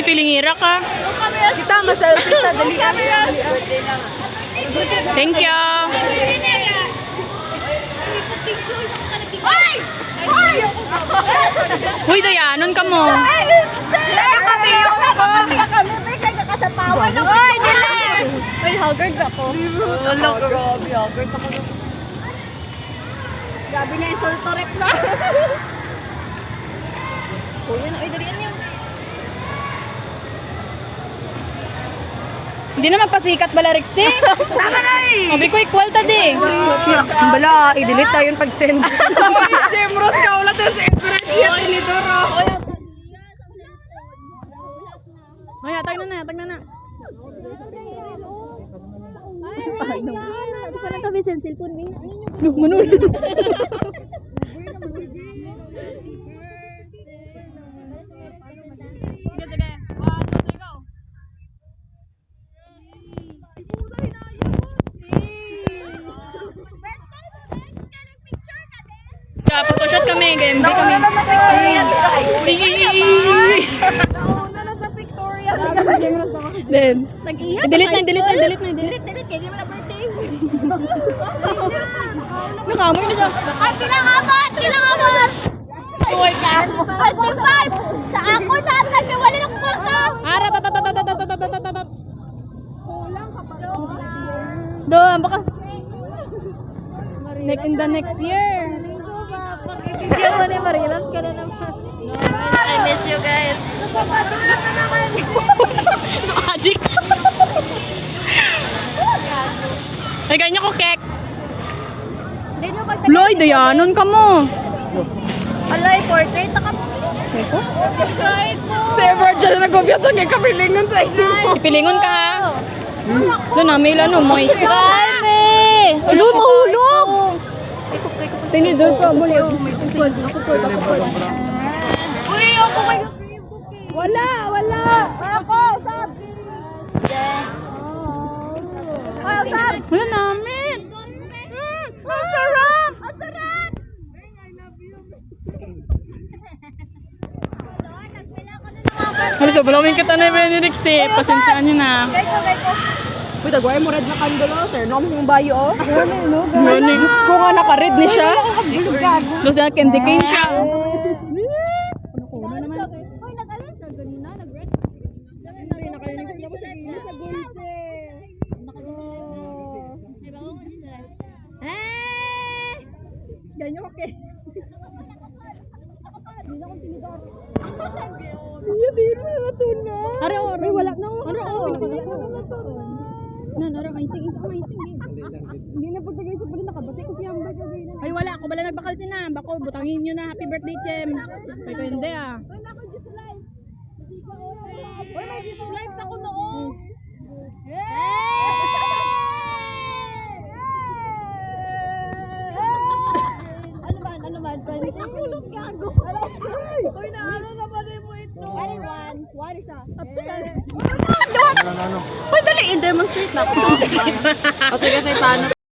Uy, pilingira ka. Kita, maselfie sa dali. Thank you. Uy, dayanon ka mo. Uy, haggard ako. Wala, grabe. Haggard ako. Grabe na yung sultorek na. Uy, dalian niyo. Hindi na magpasikat bala, Rexy. Tama na eh! Sabi ko, equal ta di. Bala, i-delete tayo yung pag-send. Semros ka, wala tayo sa Everett. Yan, Lidoro. Ay, tag na. Gusto na kami sa cellphone, Bing. Manul. Yeah, photoshoot kami, game kami. Then, delete na. Delete, kaya naman na birthday. Nakamoy na siya. Ay, bilang abot! Uy, ka. 25! Sa ako, saan kasi wala ng photo? Doon, baka in the next year. Bigyan mo ni Marilas ka na naman. I miss you guys. Addict. Ay, ganyan ko, kek. Loy, dayanon ka mo. Alay, portrait na ka mo. Eko? Portrait mo. Si Everett dyan na nagobya sa kapilingon sa inyo. Ipilingon ka. Doon na, may lano, moist. Alo, mahulog. Tinidor ka, muli. Uy, ako may... Wala. Ako, Sab! Oh, Sab! Wala namin. Ang sarap! Ano sa balawin kita na yung Rexy. Pasensyaan nyo na. Uy, dagway mo red na kandolo, sir. Nom yung bayo, oh. Gani. Ko nga naka-red ni siya. Doon siya, candy cane siya. Uy, nag-alin ka ganina, nag-red. Ganyan ko kay. Hindi na natuna. Are, wala na. Hindi na pagtagay sa pala nakabati ko siyang ba gagawin na. Ay, wala. Ako bala nagbakal si Nam. Bako, butangin nyo na. Happy birthday, Chem. Ay, ko hindi ah. Uy, nako, just live. Uy, may just live ako noon. Ano ba? Tulog ka ako. Uy, naano na ba rin mo ito? What is that? Uy, dali. I-demonstrate na ako. O sige, paano?